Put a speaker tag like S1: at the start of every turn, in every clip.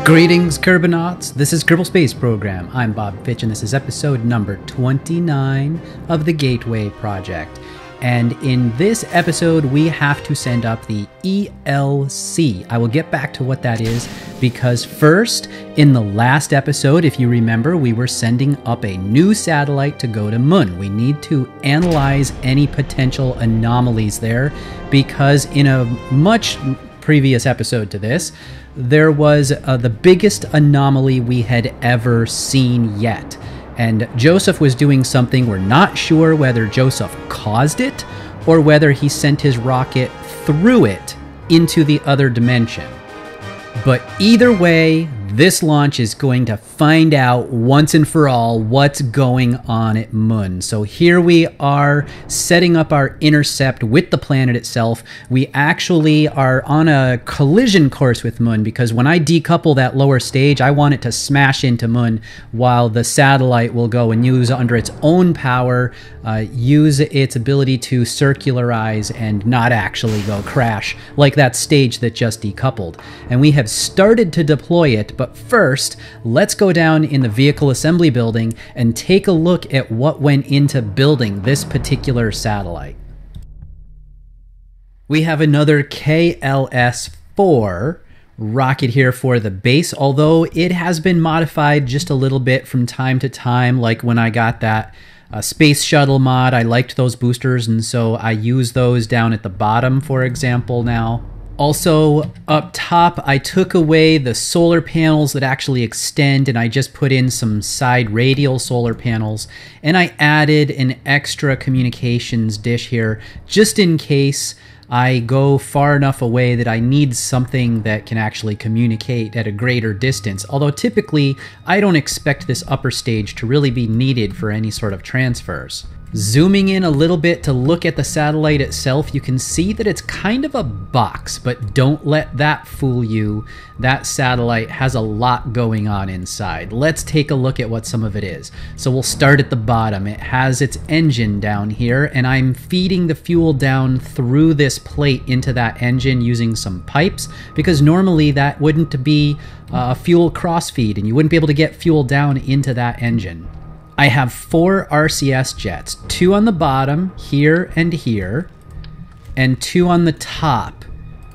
S1: Greetings, Kerbonauts! This is Kerbal Space Program. I'm Bob Fitch, and this is episode number 29 of the Gateway Project. And in this episode, we have to send up the ELC. I will get back to what that is, because first, in the last episode, if you remember, we were sending up a new satellite to go to Moon. We need to analyze any potential anomalies there, because in a much previous episode to this, there was the biggest anomaly we had ever seen yet. And Joseph was doing something. We're not sure whether Joseph caused it or whether he sent his rocket through it into the other dimension. But either way, this launch is going to find out once and for all what's going on at Moon. So here we are setting up our intercept with the planet itself. We actually are on a collision course with Moon, because when I decouple that lower stage, I want it to smash into Moon, while the satellite will go and use under its own power, use its ability to circularize and not actually go crash like that stage that just decoupled. And we have started to deploy it, but first, let's go down in the vehicle assembly building and take a look at what went into building this particular satellite. We have another KSS-4 rocket here for the base, although it has been modified just a little bit from time to time. Like when I got that space shuttle mod, I liked those boosters, and so I use those down at the bottom, for example, now. Also, up top, I took away the solar panels that actually extend, and I just put in some side radial solar panels, and I added an extra communications dish here just in case I go far enough away that I need something that can actually communicate at a greater distance. Although typically, I don't expect this upper stage to really be needed for any sort of transfers. Zooming in a little bit to look at the satellite itself, you can see that it's kind of a box, but don't let that fool you. That satellite has a lot going on inside. Let's take a look at what some of it is. So we'll start at the bottom. It has its engine down here, and I'm feeding the fuel down through this plate into that engine using some pipes, because normally that wouldn't be a fuel crossfeed, and you wouldn't be able to get fuel down into that engine. I have 4 RCS jets, 2 on the bottom, here and here, and 2 on the top,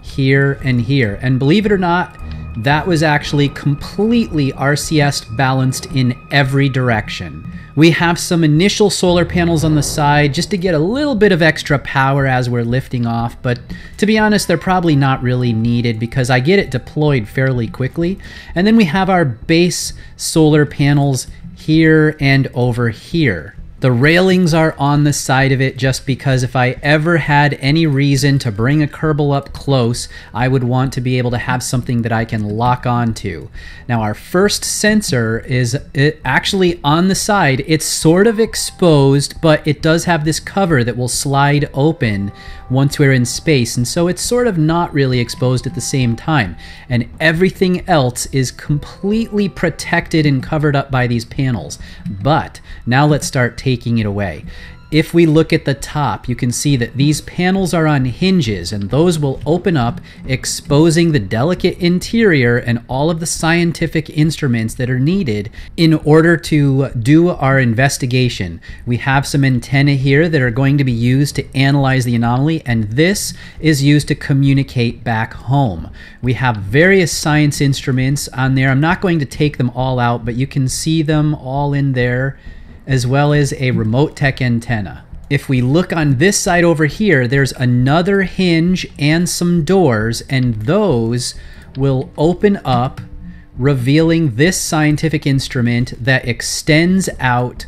S1: here and here. And believe it or not, that was actually completely RCS balanced in every direction. We have some initial solar panels on the side just to get a little bit of extra power as we're lifting off, but to be honest, they're probably not really needed because I get it deployed fairly quickly. And then we have our base solar panels here and over here. The railings are on the side of it just because if I ever had any reason to bring a Kerbal up close, I would want to be able to have something that I can lock onto. Now our first sensor is actually on the side. It's sort of exposed, but it does have this cover that will slide open once we're in space, and so it's sort of not really exposed at the same time. And everything else is completely protected and covered up by these panels. But now let's start taking it away. If we look at the top, you can see that these panels are on hinges, and those will open up, exposing the delicate interior and all of the scientific instruments that are needed in order to do our investigation. We have some antennae here that are going to be used to analyze the anomaly, and this is used to communicate back home. We have various science instruments on there. I'm not going to take them all out, but you can see them all in there, as well as a remote tech antenna. If we look on this side over here, there's another hinge and some doors, and those will open up, revealing this scientific instrument that extends out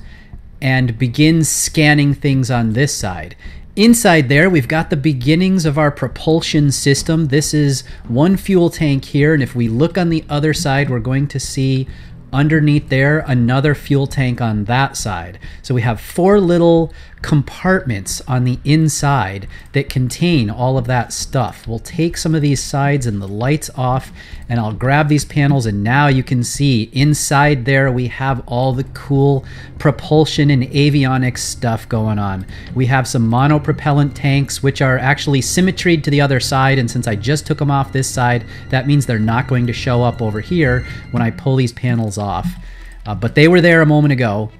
S1: and begins scanning things on this side. Inside there, we've got the beginnings of our propulsion system. This is one fuel tank here, and if we look on the other side, we're going to see underneath there, another fuel tank on that side. So we have 4 little compartments on the inside that contain all of that stuff. We'll take some of these sides and the lights off, and I'll grab these panels, and now you can see inside there we have all the cool propulsion and avionics stuff going on. We have some monopropellant tanks which are actually symmetried to the other side, and since I just took them off this side, that means they're not going to show up over here when I pull these panels off. But they were there a moment ago.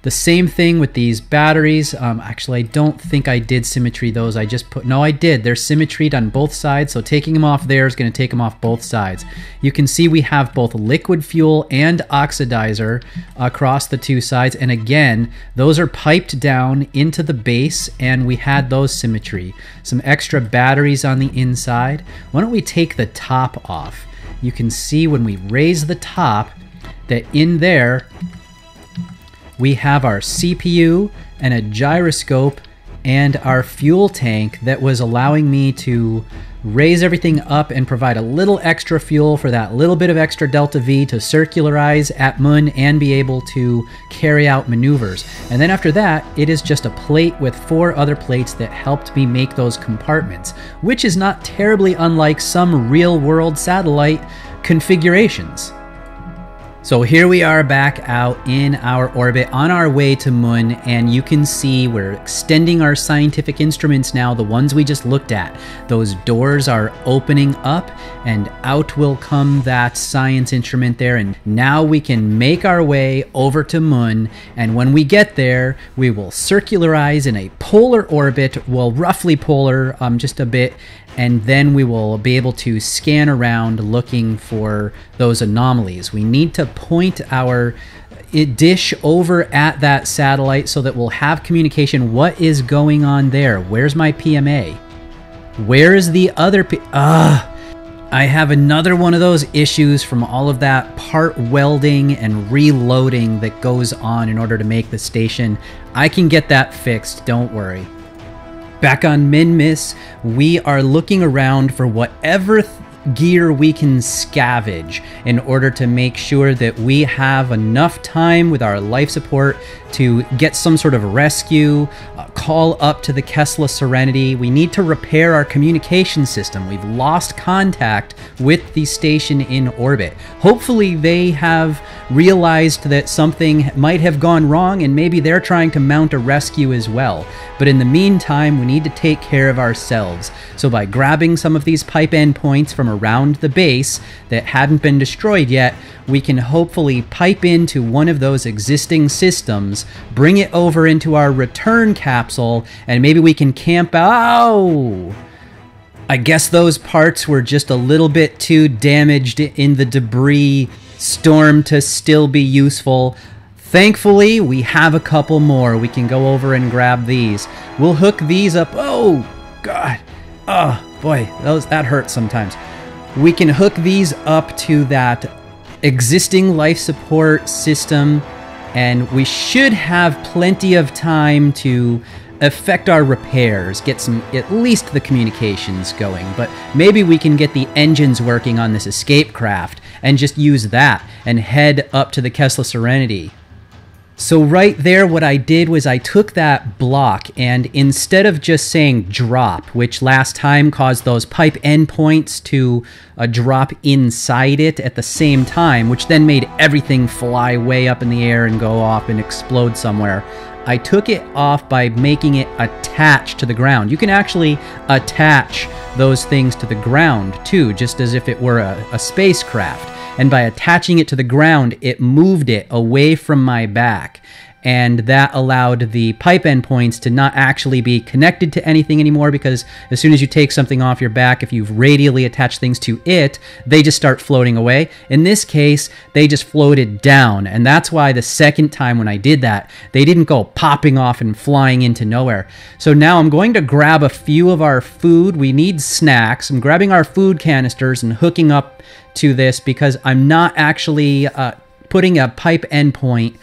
S1: The same thing with these batteries. Actually, I don't think I did symmetry those. I just put, no, I did. They're symmetried on both sides, so taking them off there is going to take them off both sides. You can see we have both liquid fuel and oxidizer across the 2 sides, and again, those are piped down into the base, and we had those symmetry. Some extra batteries on the inside. Why don't we take the top off? You can see when we raise the top that in there, we have our CPU and a gyroscope and our fuel tank that was allowing me to raise everything up and provide a little extra fuel for that little bit of extra delta V to circularize at Mun and be able to carry out maneuvers. And then after that, it is just a plate with 4 other plates that helped me make those compartments, which is not terribly unlike some real-world satellite configurations. So here we are back out in our orbit on our way to Mun, and you can see we're extending our scientific instruments now, the ones we just looked at. Those doors are opening up and out will come that science instrument there, and now we can make our way over to Mun, and when we get there we will circularize in a polar orbit, well, roughly polar, just a bit, and then we will be able to scan around looking for those anomalies. We need to point our dish over at that satellite so that we'll have communication. What is going on there? Where's my PMA? Where is the other I have another one of those issues from all of that part welding and reloading that goes on in order to make the station. I can get that fixed, don't worry. Back on Minmus, we are looking around for whatever gear we can scavenge in order to make sure that we have enough time with our life support to get some sort of rescue, call up to the Kessler Serenity. We need to repair our communication system. We've lost contact with the station in orbit. Hopefully they have realized that something might have gone wrong and maybe they're trying to mount a rescue as well. But in the meantime, we need to take care of ourselves. So by grabbing some of these pipe endpoints from around the base that hadn't been destroyed yet, we can hopefully pipe into one of those existing systems, bring it over into our return capsule, and maybe we can camp out. I guess those parts were just a little bit too damaged in the debris storm to still be useful. Thankfully, we have a couple more. We can go over and grab these. We'll hook these up. Oh, God. Oh, boy, that hurts sometimes. We can hook these up to that existing life support system, and we should have plenty of time to effect our repairs, get some, at least the communications going, but maybe we can get the engines working on this escape craft and just use that and head up to the Kessler Serenity. So right there, what I did was I took that block, and instead of just saying drop, which last time caused those pipe endpoints to drop inside it at the same time, which then made everything fly way up in the air and go off and explode somewhere, I took it off by making it attach to the ground. You can actually attach those things to the ground too, just as if it were a spacecraft. And by attaching it to the ground, it moved it away from my back. And that allowed the pipe endpoints to not actually be connected to anything anymore, because as soon as you take something off your back, if you've radially attached things to it, they just start floating away. In this case, they just floated down. And that's why the second time when I did that, they didn't go popping off and flying into nowhere. So now I'm going to grab a few of our food. We need snacks. I'm grabbing our food canisters and hooking up to this because I'm not actually putting a pipe endpoint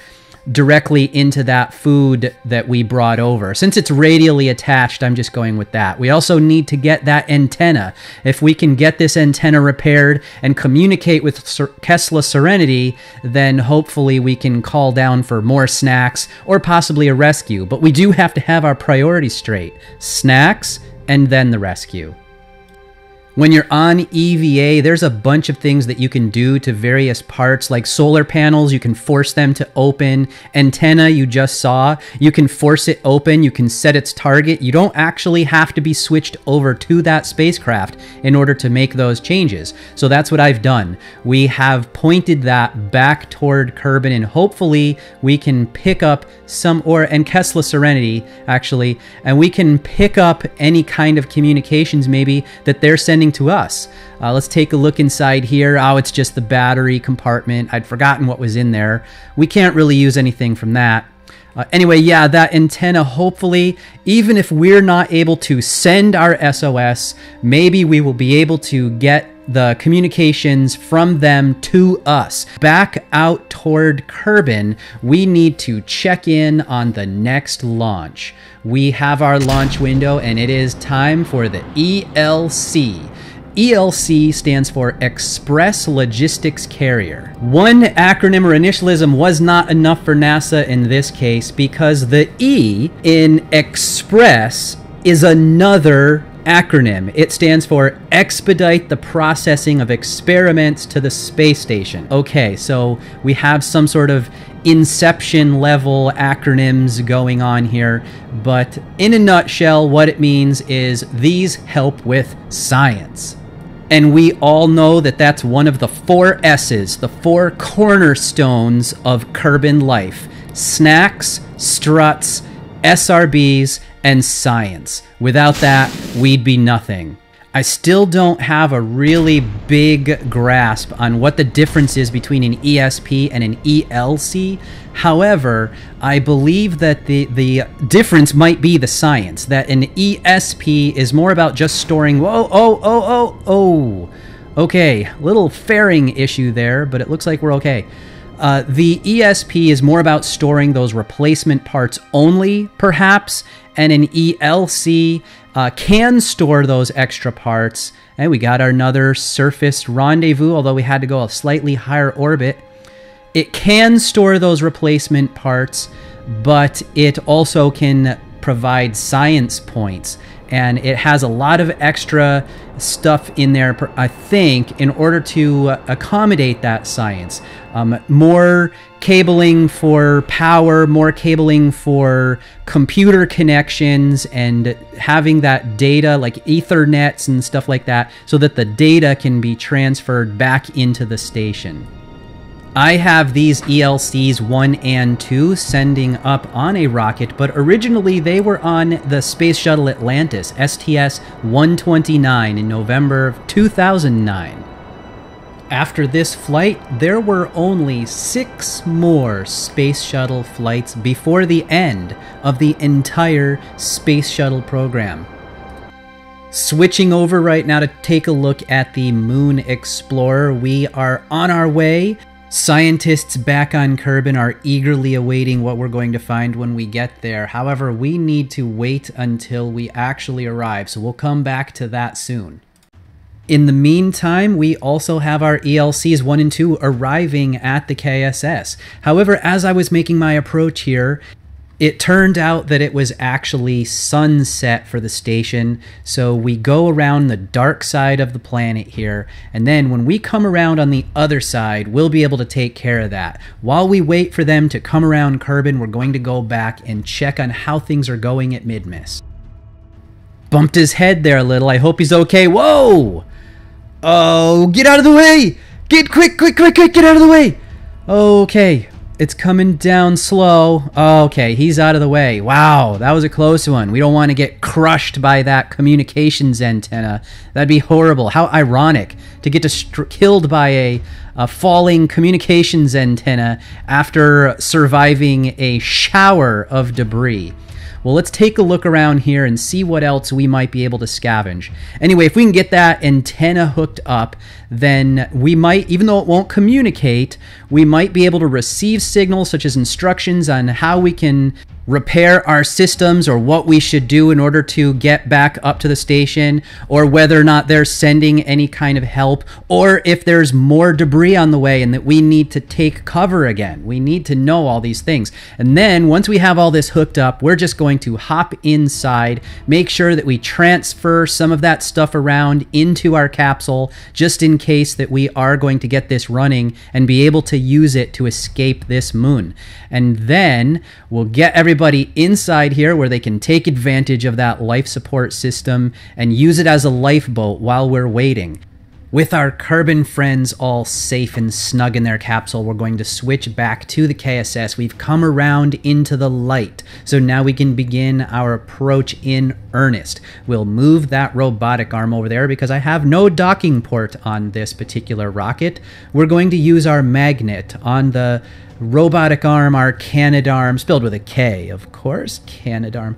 S1: directly into that food that we brought over. Since it's radially attached, I'm just going with that. We also need to get that antenna. If we can get this antenna repaired and communicate with Kessler Serenity, then hopefully we can call down for more snacks or possibly a rescue. But we do have to have our priorities straight. Snacks and then the rescue. When you're on EVA, there's a bunch of things that you can do to various parts, like solar panels, you can force them to open. Antenna, you just saw, you can force it open, you can set its target. You don't actually have to be switched over to that spacecraft in order to make those changes. So that's what I've done. We have pointed that back toward Kerbin, and hopefully we can pick up and Kessler Serenity, actually, and we can pick up any kind of communications maybe that they're sending to us. Let's take a look inside here. Oh, it's just the battery compartment. I'd forgotten what was in there. We can't really use anything from that. Anyway, yeah, that antenna, hopefully, even if we're not able to send our SOS, maybe we will be able to get the communications from them to us. Back out toward Kerbin, we need to check in on the next launch. We have our launch window, and it is time for the ELC. ELC stands for Express Logistics Carrier. One acronym or initialism was not enough for NASA in this case, because the E in Express is another acronym. It stands for Expedite the Processing of Experiments to the Space Station. Okay, so we have some sort of Inception level acronyms going on here, but in a nutshell, what it means is these help with science. And we all know that that's one of the 4 S's, the 4 cornerstones of Kerbin life: snacks, struts, SRBs, and science. Without that, we'd be nothing. I still don't have a really big grasp on what the difference is between an ESP and an ELC. However, I believe that the difference might be the science, that an ESP is more about just storing, okay, little fairing issue there, but it looks like we're okay. The ESP is more about storing those replacement parts only, perhaps, and an ELC can store those extra parts. And we got another surface rendezvous, although we had to go a slightly higher orbit. It can store those replacement parts, but it also can provide science points. And it has a lot of extra stuff in there, I think, in order to accommodate that science. More cabling for power, more cabling for computer connections, and having that data like Ethernets and stuff like that, so that the data can be transferred back into the station. I have these ELCs-1 and 2 sending up on a rocket, but originally they were on the Space Shuttle Atlantis, STS-129, in November of 2009. After this flight, there were only 6 more Space Shuttle flights before the end of the entire Space Shuttle program. Switching over right now to take a look at the Moon Explorer, we are on our way. Scientists back on Kerbin are eagerly awaiting what we're going to find when we get there. However, we need to wait until we actually arrive, so we'll come back to that soon. In the meantime, we also have our ELCs 1 and 2 arriving at the KSS. However, as I was making my approach here, it turned out that it was actually sunset for the station, so we go around the dark side of the planet here, and then when we come around on the other side, we'll be able to take care of that. While we wait for them to come around Kerbin, we're going to go back and check on how things are going at Minmus. Bumped his head there a little. I hope he's okay. Whoa! Oh, get out of the way! Get quick, get out of the way! Okay. It's coming down slow. Okay, he's out of the way. Wow, that was a close one. We don't want to get crushed by that communications antenna. That'd be horrible. How ironic to get killed by a falling communications antenna after surviving a shower of debris. Well, let's take a look around here and see what else we might be able to scavenge. Anyway, if we can get that antenna hooked up, then we might, even though it won't communicate, we might be able to receive signals such as instructions on how we can repair our systems or what we should do in order to get back up to the station, or whether or not they're sending any kind of help, or if there's more debris on the way and that we need to take cover again. We need to know all these things. And then once we have all this hooked up, we're just going to hop inside, make sure that we transfer some of that stuff around into our capsule, just in case that we are going to get this running and be able to use it to escape this moon. And then we'll get everybody inside here where they can take advantage of that life support system and use it as a lifeboat while we're waiting. With our Kerbal friends all safe and snug in their capsule, we're going to switch back to the KSS. We've come around into the light, so now we can begin our approach in earnest. We'll move that robotic arm over there because I have no docking port on this particular rocket. We're going to use our magnet on the robotic arm, our Canadarm, spelled with a K, of course, Canadarm.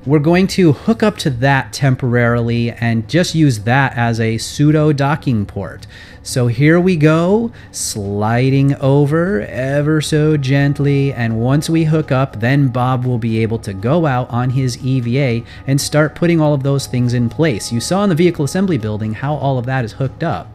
S1: We're going to hook up to that temporarily and just use that as a pseudo docking port. So here we go, sliding over ever so gently, and once we hook up, then Bob will be able to go out on his EVA and start putting all of those things in place. You saw in the vehicle assembly building how all of that is hooked up.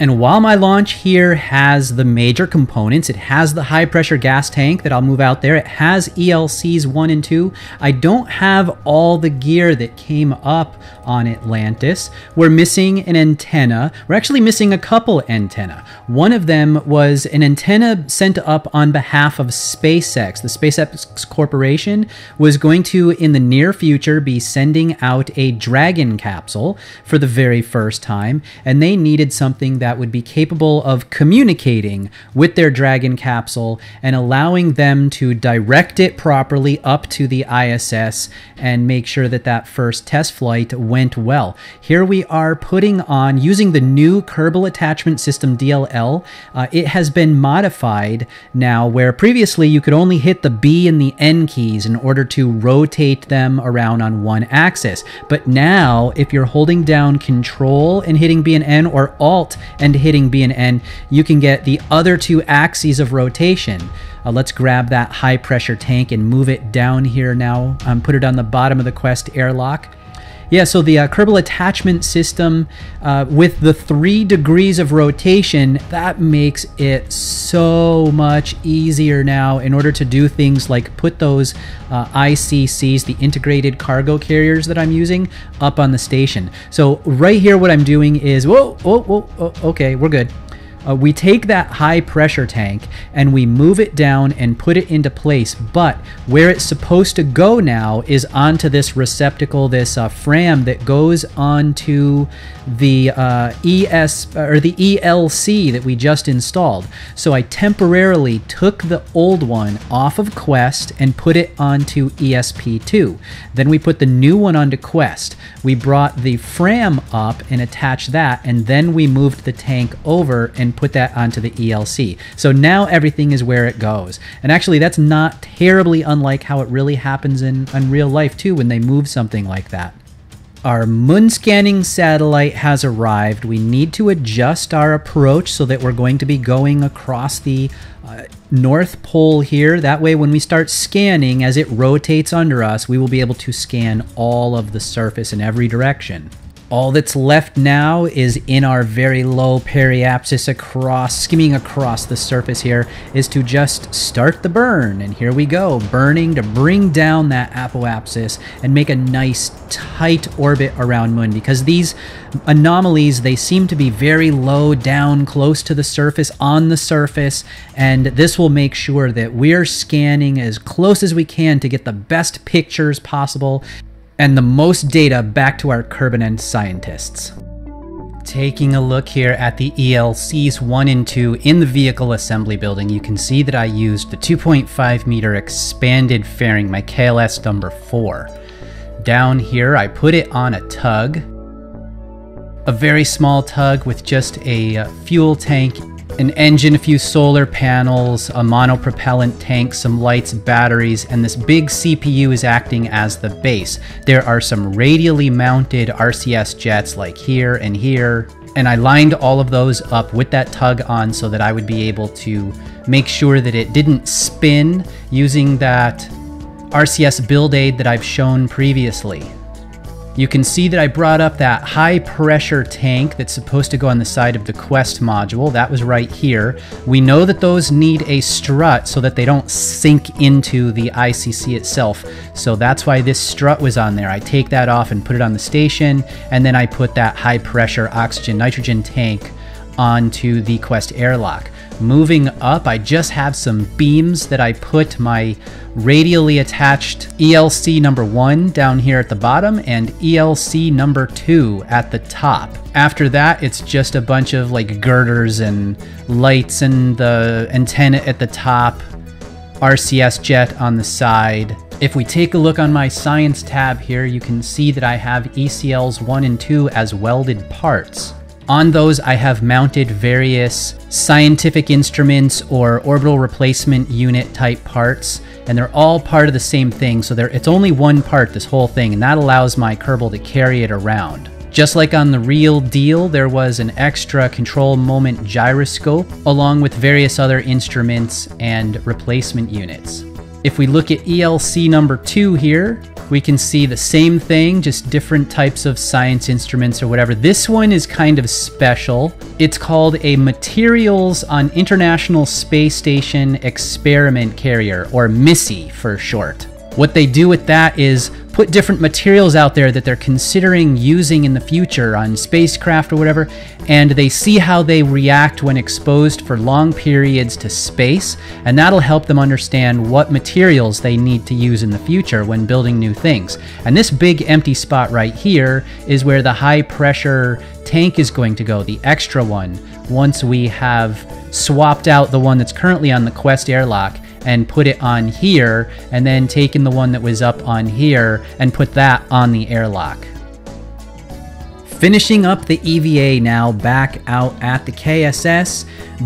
S1: And while my launch here has the major components, it has the high pressure gas tank that I'll move out there, it has ELCs 1 and 2, I don't have all the gear that came up on Atlantis. We're missing an antenna. We're actually missing a couple antenna. One of them was an antenna sent up on behalf of SpaceX. The SpaceX Corporation was going to, in the near future, be sending out a Dragon capsule for the very first time, and they needed something that would be capable of communicating with their Dragon capsule and allowing them to direct it properly up to the ISS and make sure that that first test flight went well. Here we are putting on, using the new Kerbal Attachment System DLL. It has been modified now, where previously you could only hit the B and the N keys in order to rotate them around on one axis. But now, if you're holding down Control and hitting B and N, or Alt and hitting B and N, you can get the other two axes of rotation. Let's grab that high pressure tank and move it down here now. Put it on the bottom of the Quest airlock. Yeah, so the Kerbal Attachment System, with the 3 degrees of rotation, that makes it so much easier now in order to do things like put those ICCs, the integrated cargo carriers that I'm using, up on the station. So right here what I'm doing is, okay, we're good. We take that high pressure tank and we move it down and put it into place, but where it's supposed to go now is onto this receptacle, this FRAM that goes onto the the ELC that we just installed. So I temporarily took the old one off of Quest and put it onto ESP2. Then we put the new one onto Quest. We brought the FRAM up and attached that, and then we moved the tank over and put that onto the ELC. So now everything is where it goes. And actually that's not terribly unlike how it really happens in real life too when they move something like that. Our moon scanning satellite has arrived. We need to adjust our approach so that we're going to be going across the North Pole here. That way when we start scanning, as it rotates under us, we will be able to scan all of the surface in every direction. All that's left now is in our very low periapsis skimming across the surface here, is to just start the burn. And here we go, burning to bring down that apoapsis and make a nice tight orbit around Moon, because these anomalies, they seem to be very low down, close to the surface, on the surface, and this will make sure that we're scanning as close as we can to get the best pictures possible and the most data back to our Kerbal scientists. Taking a look here at the ELCs 1 and 2 in the vehicle assembly building, you can see that I used the 2.5 meter expanded fairing, my KLS number 4. Down here, I put it on a tug, a very small tug with just a fuel tank, an engine, a few solar panels, a monopropellant tank, some lights, batteries, and this big CPU is acting as the base. There are some radially mounted RCS jets like here and here, And I lined all of those up with that tug on so that I would be able to make sure that it didn't spin using that RCS build aid that I've shown previously. You can see that I brought up that high pressure tank that's supposed to go on the side of the Quest module. That was right here. We know that those need a strut so that they don't sink into the ICC itself. So that's why this strut was on there. I take that off and put it on the station, and then I put that high pressure oxygen nitrogen tank onto the Quest airlock. Moving up, I just have some beams that I put my radially attached ELC number 1 down here at the bottom and ELC number 2 at the top. After that, it's just a bunch of like girders and lights and the antenna at the top, RCS jet on the side. If we take a look on my science tab here, you can see that I have ECLs 1 and 2 as welded parts. On those, I have mounted various scientific instruments or orbital replacement unit type parts, and they're all part of the same thing. So it's only one part, this whole thing, and that allows my Kerbal to carry it around. Just like on the real deal, there was an extra control moment gyroscope along with various other instruments and replacement units. If we look at ELC number 2 here, we can see the same thing, just different types of science instruments or whatever. This one is kind of special. It's called a Materials on International Space Station Experiment Carrier, or MISSI for short. What they do with that is put different materials out there that they're considering using in the future on spacecraft or whatever, and they see how they react when exposed for long periods to space, and that'll help them understand what materials they need to use in the future when building new things. And this big empty spot right here is where the high pressure tank is going to go, the extra one, once we have swapped out the one that's currently on the Quest airlock and put it on here, and then taken the one that was up on here and put that on the airlock. Finishing up the EVA now back out at the KSS,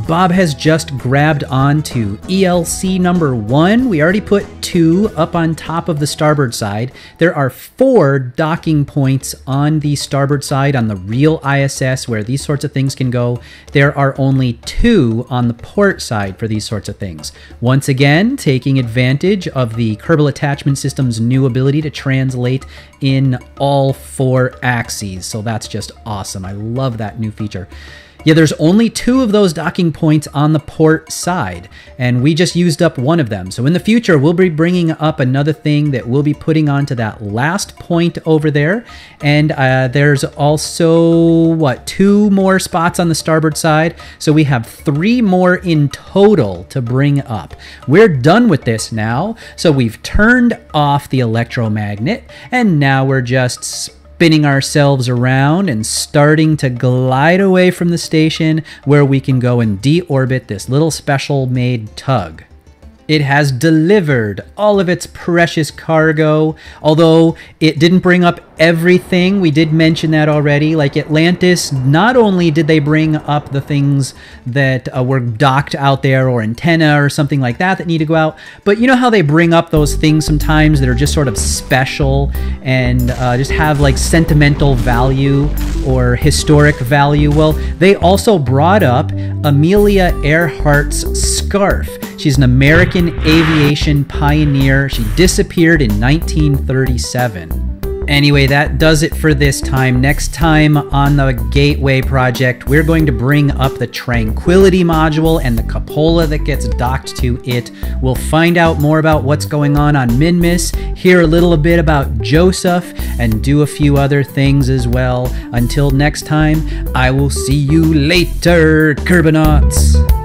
S1: Bob has just grabbed onto ELC number 1. We already put 2 up on top of the starboard side. There are 4 docking points on the starboard side on the real ISS where these sorts of things can go. There are only 2 on the port side for these sorts of things. Once again, taking advantage of the Kerbal Attachment System's new ability to translate in all 4 axes. So that's just awesome. I love that new feature. Yeah, there's only 2 of those docking points on the port side, and we just used up one of them. So in the future, we'll be bringing up another thing that we'll be putting onto that last point over there. And there's also, 2 more spots on the starboard side. So we have 3 more in total to bring up. We're done with this now. So we've turned off the electromagnet, and now we're just spinning ourselves around and starting to glide away from the station where we can go and deorbit this little special made tug. It has delivered all of its precious cargo, although it didn't bring up everything. We did mention that already. Like Atlantis, not only did they bring up the things that were docked out there, or antenna or something like that that need to go out, but you know how they bring up those things sometimes that are just sort of special and just have like sentimental value or historic value? Well, they also brought up Amelia Earhart's scarf. She's an American aviation pioneer. She disappeared in 1937. Anyway, that does it for this time. Next time on the Gateway project, we're going to bring up the Tranquility module and the cupola that gets docked to it. We'll find out more about what's going on Minmus, hear a little bit about Joseph, and do a few other things as well. Until next time, I will see you later, Kerbonauts.